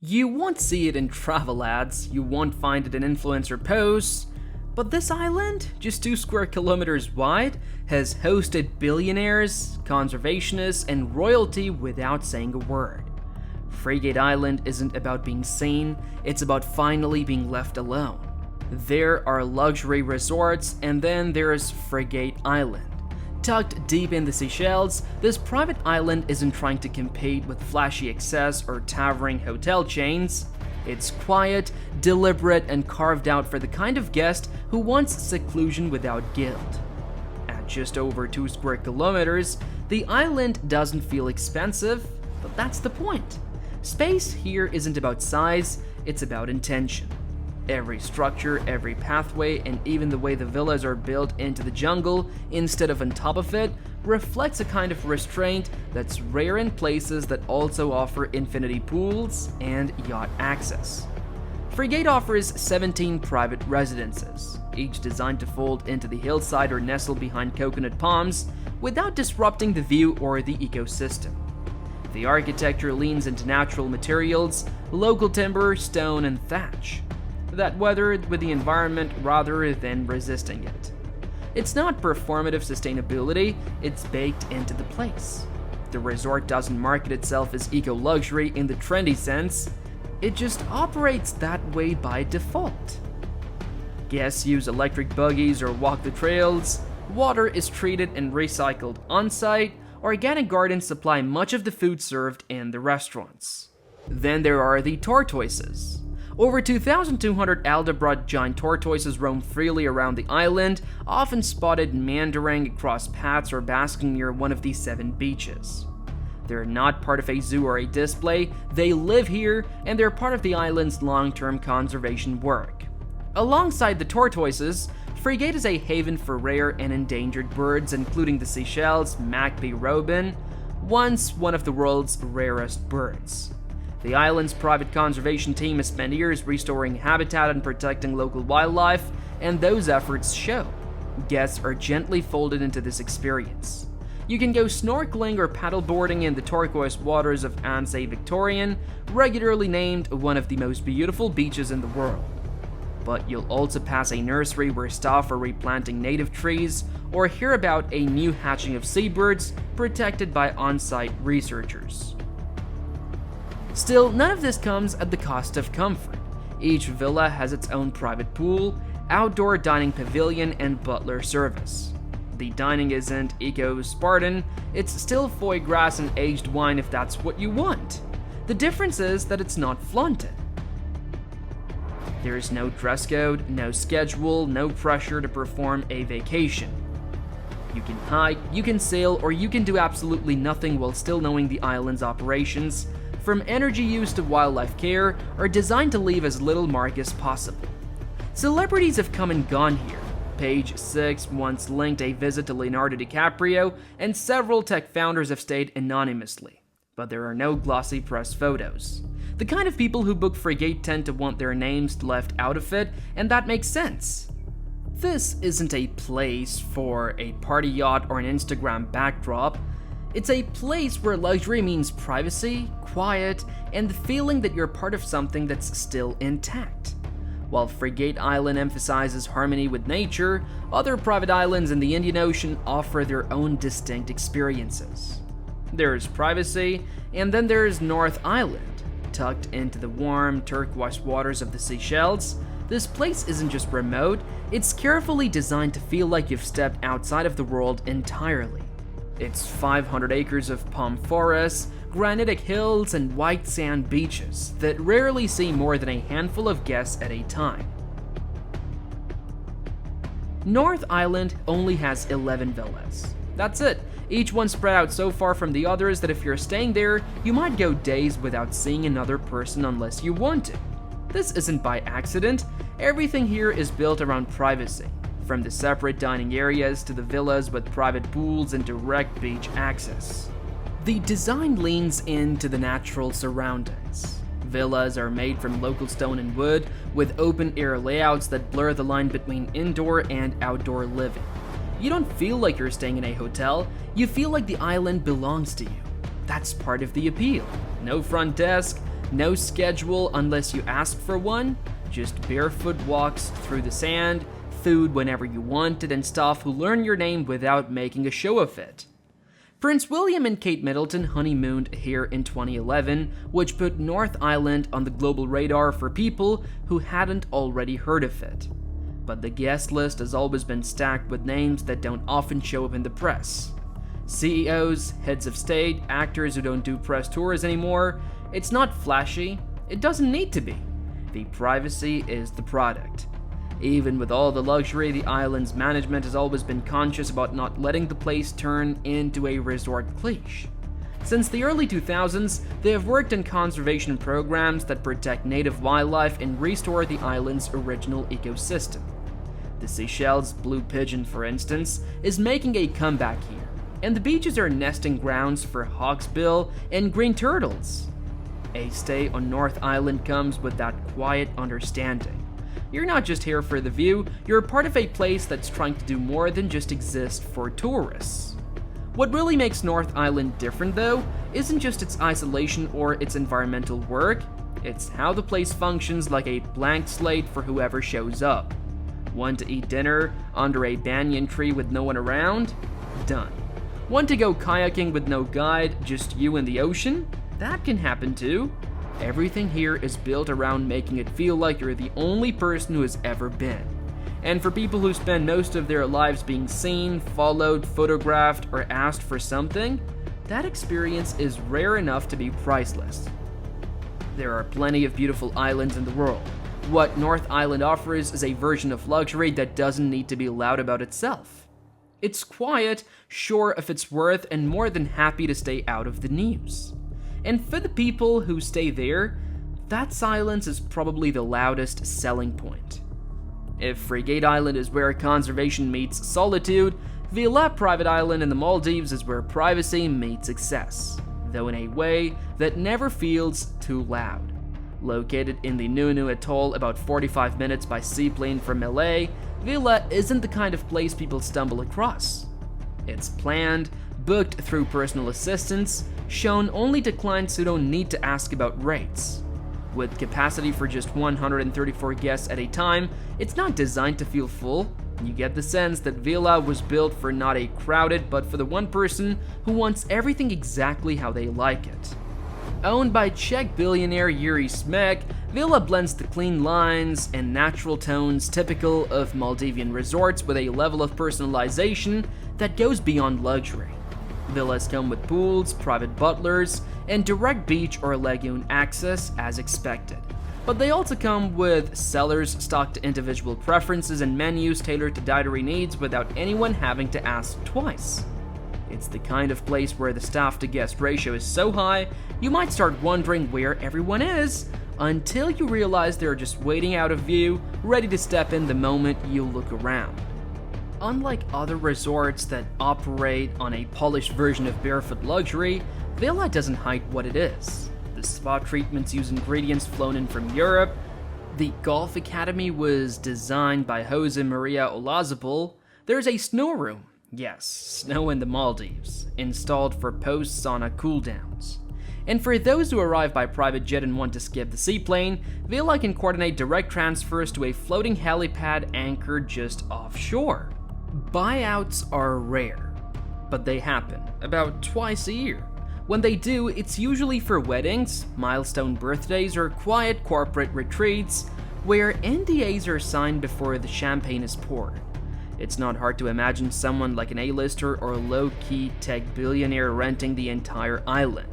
You won't see it in travel ads, you won't find it in influencer posts, but this island, just 2 square kilometers wide, has hosted billionaires, conservationists, and royalty without saying a word. Frigate Island isn't about being seen, it's about finally being left alone. There are luxury resorts, and then there's Frigate Island. Tucked deep in the Seychelles, this private island isn't trying to compete with flashy excess or towering hotel chains. It's quiet, deliberate, and carved out for the kind of guest who wants seclusion without guilt. At just over 2 square kilometers, the island doesn't feel expensive, but that's the point. Space here isn't about size, it's about intention. Every structure, every pathway, and even the way the villas are built into the jungle instead of on top of it reflects a kind of restraint that's rare in places that also offer infinity pools and yacht access. Frigate offers 17 private residences, each designed to fold into the hillside or nestle behind coconut palms without disrupting the view or the ecosystem. The architecture leans into natural materials, local timber, stone, and thatch that weathered with the environment rather than resisting it. It's not performative sustainability, it's baked into the place. The resort doesn't market itself as eco-luxury in the trendy sense, it just operates that way by default. Guests use electric buggies or walk the trails, water is treated and recycled on-site, organic gardens supply much of the food served in the restaurants. Then there are the tortoises. Over 2,200 Aldebra giant tortoises roam freely around the island, often spotted meandering across paths or basking near one of the 7 beaches. They're not part of a zoo or a display, they live here, and they're part of the island's long-term conservation work. Alongside the tortoises, Frigate is a haven for rare and endangered birds, including the Seychelles magpie robin, once one of the world's rarest birds. The island's private conservation team has spent years restoring habitat and protecting local wildlife, and those efforts show. Guests are gently folded into this experience. You can go snorkeling or paddleboarding in the turquoise waters of Anse Victorian, regularly named one of the most beautiful beaches in the world. But you'll also pass a nursery where staff are replanting native trees, or hear about a new hatching of seabirds protected by on-site researchers. Still, none of this comes at the cost of comfort. Each villa has its own private pool, outdoor dining pavilion, and butler service. The dining isn't eco-Spartan, it's still foie gras and aged wine if that's what you want. The difference is that it's not flaunted. There is no dress code, no schedule, no pressure to perform a vacation. You can hike, you can sail, or you can do absolutely nothing while still knowing the island's operations, from energy use to wildlife care, are designed to leave as little mark as possible. Celebrities have come and gone here. Page 6 once linked a visit to Leonardo DiCaprio, and several tech founders have stayed anonymously. But there are no glossy press photos. The kind of people who book Frigate tend to want their names left out of it, and that makes sense. This isn't a place for a party yacht or an Instagram backdrop. It's a place where luxury means privacy, quiet, and the feeling that you're part of something that's still intact. While Frigate Island emphasizes harmony with nature, other private islands in the Indian Ocean offer their own distinct experiences. There's privacy, and then there's North Island. Tucked into the warm, turquoise waters of the Seychelles, this place isn't just remote, it's carefully designed to feel like you've stepped outside of the world entirely. It's 500 acres of palm forests, granitic hills, and white sand beaches that rarely see more than a handful of guests at a time. North Island only has 11 villas. That's it, each one spread out so far from the others that if you're staying there, you might go days without seeing another person unless you want to. This isn't by accident, everything here is built around privacy. From the separate dining areas to the villas with private pools and direct beach access. The design leans into the natural surroundings. Villas are made from local stone and wood, with open-air layouts that blur the line between indoor and outdoor living. You don't feel like you're staying in a hotel, you feel like the island belongs to you. That's part of the appeal. No front desk, No schedule unless you ask for one, just barefoot walks through the sand, food whenever you want it, and staff who learn your name without making a show of it. Prince William and Kate Middleton honeymooned here in 2011, which put North Island on the global radar for people who hadn't already heard of it. But the guest list has always been stacked with names that don't often show up in the press. CEOs, heads of state, actors who don't do press tours anymore. It's not flashy, it doesn't need to be. The privacy is the product. Even with all the luxury, the island's management has always been conscious about not letting the place turn into a resort cliche. Since the early 2000s, they have worked on conservation programs that protect native wildlife and restore the island's original ecosystem. The Seychelles blue pigeon, for instance, is making a comeback here, and the beaches are nesting grounds for hawksbill and green turtles. A stay on North Island comes with that quiet understanding. You're not just here for the view, you're part of a place that's trying to do more than just exist for tourists. What really makes North Island different, though, isn't just its isolation or its environmental work, it's how the place functions like a blank slate for whoever shows up. Want to eat dinner under a banyan tree with no one around? Done. Want to go kayaking with no guide, just you and the ocean? That can happen too. Everything here is built around making it feel like you're the only person who has ever been. And for people who spend most of their lives being seen, followed, photographed, or asked for something, that experience is rare enough to be priceless. There are plenty of beautiful islands in the world. What North Island offers is a version of luxury that doesn't need to be loud about itself. It's quiet, sure of its worth, and more than happy to stay out of the news. And for the people who stay there, that silence is probably the loudest selling point. If Frigate Island is where conservation meets solitude, Villa Private Island in the Maldives is where privacy meets success, though in a way that never feels too loud. Located in the Nunu Atoll about 45 minutes by seaplane from LA, Villa isn't the kind of place people stumble across. It's planned, booked through personal assistants, shown only to clients who don't need to ask about rates. With capacity for just 134 guests at a time, it's not designed to feel full. You get the sense that Villa was built for not a crowded, but for the one person who wants everything exactly how they like it. Owned by Czech billionaire Yuri Smek, Villa blends the clean lines and natural tones typical of Maldivian resorts with a level of personalization that goes beyond luxury. Villas come with pools, private butlers, and direct beach or lagoon access as expected. But they also come with cellars stocked to individual preferences and menus tailored to dietary needs without anyone having to ask twice. It's the kind of place where the staff-to-guest ratio is so high, you might start wondering where everyone is, until you realize they're just waiting out of view, ready to step in the moment you look around. Unlike other resorts that operate on a polished version of barefoot luxury, Villa doesn't hide what it is. The spa treatments use ingredients flown in from Europe. The golf academy was designed by Jose Maria Olazabal. There's a snow room, yes, snow in the Maldives, installed for post-sauna cooldowns. And for those who arrive by private jet and want to skip the seaplane, Villa can coordinate direct transfers to a floating helipad anchored just offshore. Buyouts are rare, but they happen about twice a year. When they do, it's usually for weddings, milestone birthdays, or quiet corporate retreats where NDAs are signed before the champagne is poured. It's not hard to imagine someone like an A-lister or low-key tech billionaire renting the entire island.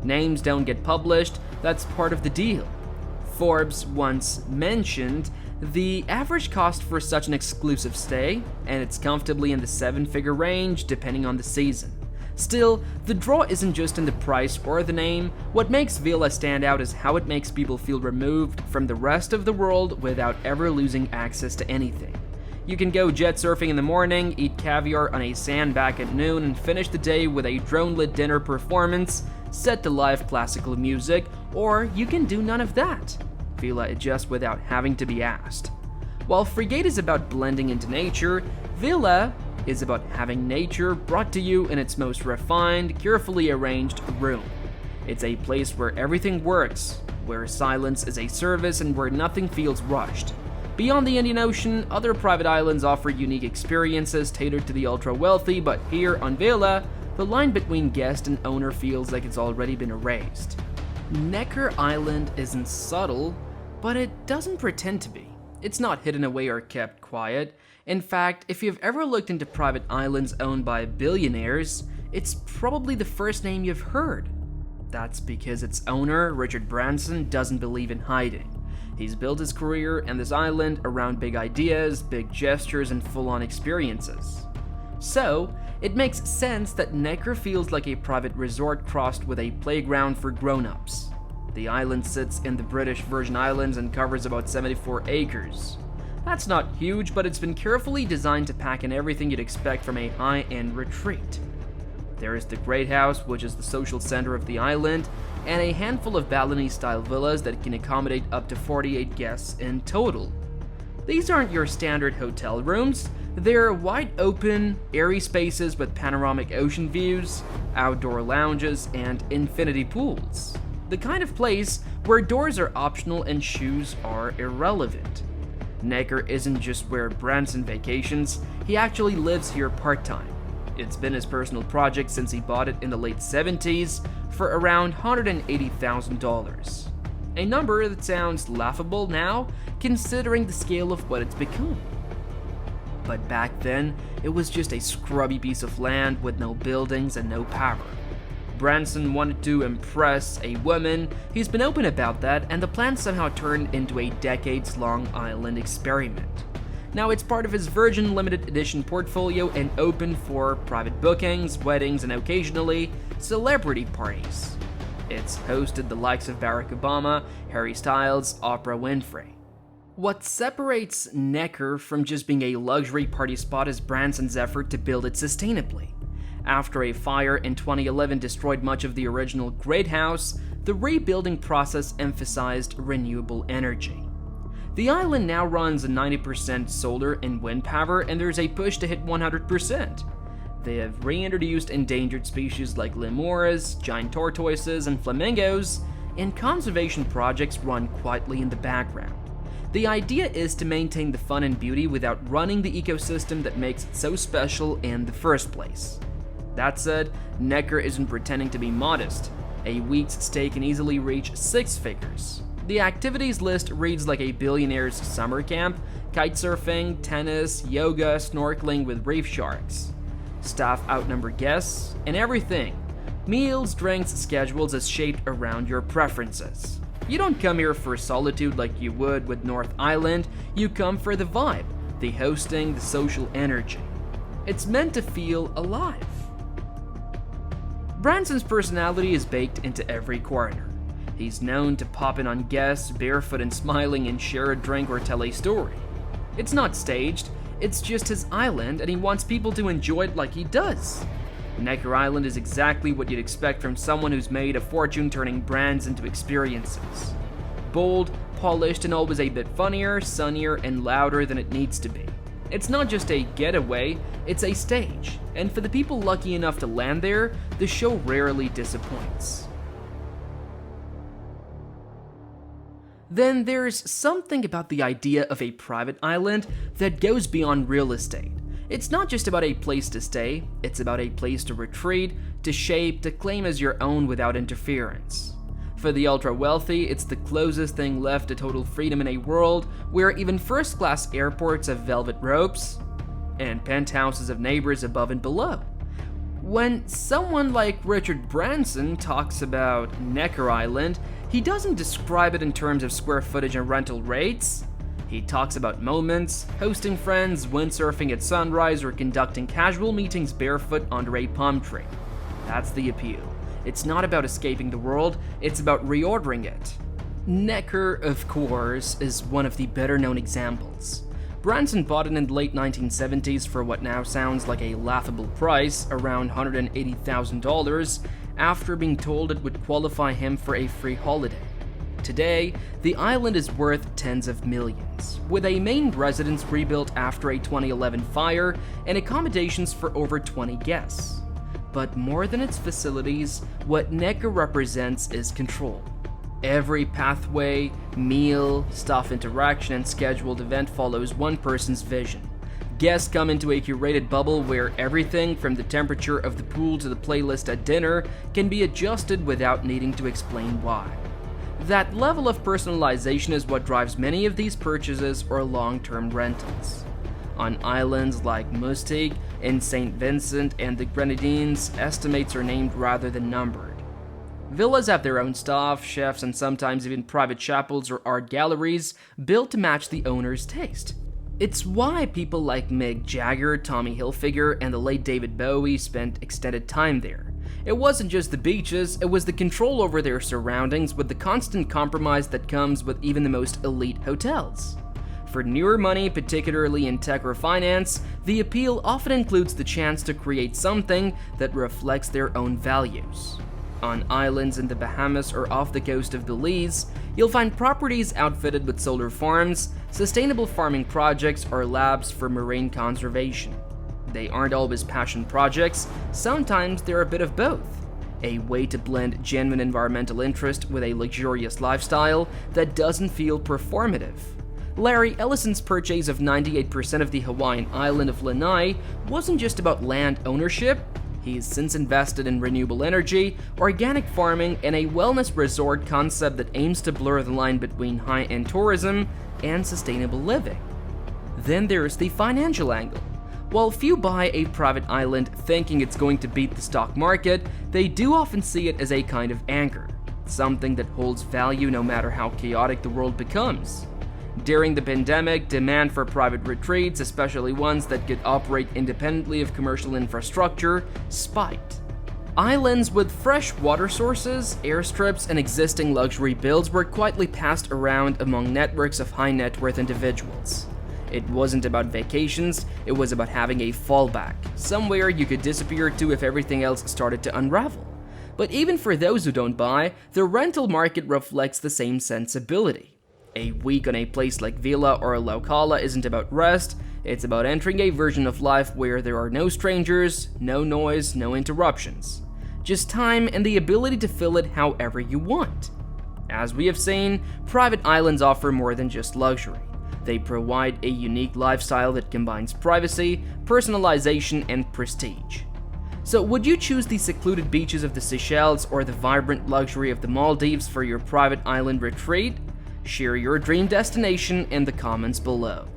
Names don't get published, that's part of the deal. Forbes once mentioned the average cost for such an exclusive stay, and it's comfortably in the 7-figure range depending on the season. Still, the draw isn't just in the price or the name. What makes Villa stand out is how it makes people feel removed from the rest of the world without ever losing access to anything. You can go jet surfing in the morning, eat caviar on a sandbank at noon, and finish the day with a drone-lit dinner performance set to live classical music, or you can do none of that. Villa adjusts without having to be asked. While Frigate is about blending into nature, Villa is about having nature brought to you in its most refined, carefully arranged room. It's a place where everything works, where silence is a service and where nothing feels rushed. Beyond the Indian Ocean, other private islands offer unique experiences tailored to the ultra-wealthy, but here on Vela, the line between guest and owner feels like it's already been erased. Necker Island isn't subtle, but it doesn't pretend to be. It's not hidden away or kept quiet. In fact, if you've ever looked into private islands owned by billionaires, it's probably the first name you've heard. That's because its owner, Richard Branson, doesn't believe in hiding. He's built his career and this island around big ideas, big gestures, and full-on experiences. So, it makes sense that Necker feels like a private resort crossed with a playground for grown-ups. The island sits in the British Virgin Islands and covers about 74 acres. That's not huge, but it's been carefully designed to pack in everything you'd expect from a high-end retreat. There is the Great House, which is the social center of the island, and a handful of Balinese-style villas that can accommodate up to 48 guests in total. These aren't your standard hotel rooms. They're wide open, airy spaces with panoramic ocean views, outdoor lounges, and infinity pools. The kind of place where doors are optional and shoes are irrelevant. Necker isn't just where Branson vacations, he actually lives here part-time. It's been his personal project since he bought it in the late 70s for around $180,000. A number that sounds laughable now, considering the scale of what it's become. But back then, it was just a scrubby piece of land with no buildings and no power. Branson wanted to impress a woman, he's been open about that, and the plan somehow turned into a decades-long island experiment. Now it's part of his Virgin limited edition portfolio and open for private bookings, weddings, and occasionally, celebrity parties. It's hosted the likes of Barack Obama, Harry Styles, Oprah Winfrey. What separates Necker from just being a luxury party spot is Branson's effort to build it sustainably. After a fire in 2011 destroyed much of the original Great House, the rebuilding process emphasized renewable energy. The island now runs 90% solar and wind power, and there's a push to hit 100%. They have reintroduced endangered species like lemurs, giant tortoises, and flamingos, and conservation projects run quietly in the background. The idea is to maintain the fun and beauty without running the ecosystem that makes it so special in the first place. That said, Necker isn't pretending to be modest. A week's stay can easily reach 6 figures. The activities list reads like a billionaire's summer camp: kite surfing, tennis, yoga, snorkeling with reef sharks. Staff outnumber guests, and everything. Meals, drinks, schedules is shaped around your preferences. You don't come here for solitude like you would with North Island, you come for the vibe, the hosting, the social energy. It's meant to feel alive. Branson's personality is baked into every corner. He's known to pop in on guests, barefoot and smiling, and share a drink or tell a story. It's not staged, it's just his island, and he wants people to enjoy it like he does. Necker Island is exactly what you'd expect from someone who's made a fortune turning brands into experiences. Bold, polished, and always a bit funnier, sunnier, and louder than it needs to be. It's not just a getaway, it's a stage, and for the people lucky enough to land there, the show rarely disappoints. Then there's something about the idea of a private island that goes beyond real estate. It's not just about a place to stay, it's about a place to retreat, to shape, to claim as your own without interference. For the ultra-wealthy, it's the closest thing left to total freedom in a world where even first-class airports have velvet ropes and penthouses of neighbors above and below. When someone like Richard Branson talks about Necker Island, he doesn't describe it in terms of square footage and rental rates. He talks about moments, hosting friends, windsurfing at sunrise, or conducting casual meetings barefoot under a palm tree. That's the appeal. It's not about escaping the world, it's about reordering it. Necker, of course, is one of the better-known examples. Branson bought it in the late 1970s for what now sounds like a laughable price, around $180,000, after being told it would qualify him for a free holiday. Today, the island is worth tens of millions, with a main residence rebuilt after a 2011 fire and accommodations for over 20 guests. But more than its facilities, what Necker represents is control. Every pathway, meal, staff interaction, and scheduled event follows one person's vision. Guests come into a curated bubble where everything from the temperature of the pool to the playlist at dinner can be adjusted without needing to explain why. That level of personalization is what drives many of these purchases or long-term rentals. On islands like Mustig, in St. Vincent, and the Grenadines, estimates are named rather than numbered. Villas have their own staff, chefs, and sometimes even private chapels or art galleries built to match the owner's taste. It's why people like Mick Jagger, Tommy Hilfiger, and the late David Bowie spent extended time there. It wasn't just the beaches, it was the control over their surroundings with the constant compromise that comes with even the most elite hotels. For newer money, particularly in tech or finance, the appeal often includes the chance to create something that reflects their own values. On islands in the Bahamas or off the coast of Belize, you'll find properties outfitted with solar farms, sustainable farming projects, or labs for marine conservation. They aren't always passion projects, sometimes they're a bit of both. A way to blend genuine environmental interest with a luxurious lifestyle that doesn't feel performative. Larry Ellison's purchase of 98% of the Hawaiian island of Lanai wasn't just about land ownership. He's since invested in renewable energy, organic farming, and a wellness resort concept that aims to blur the line between high-end tourism and sustainable living. Then there's the financial angle. While few buy a private island thinking it's going to beat the stock market, they do often see it as a kind of anchor, something that holds value no matter how chaotic the world becomes. During the pandemic, demand for private retreats, especially ones that could operate independently of commercial infrastructure, spiked. Islands with fresh water sources, airstrips, and existing luxury builds were quietly passed around among networks of high net worth individuals. It wasn't about vacations, it was about having a fallback, somewhere you could disappear to if everything else started to unravel. But even for those who don't buy, the rental market reflects the same sensibility. A week on a place like Vila or Laucala isn't about rest, it's about entering a version of life where there are no strangers, no noise, no interruptions. Just time and the ability to fill it however you want. As we have seen, private islands offer more than just luxury. They provide a unique lifestyle that combines privacy, personalization, and prestige. So would you choose the secluded beaches of the Seychelles or the vibrant luxury of the Maldives for your private island retreat? Share your dream destination in the comments below.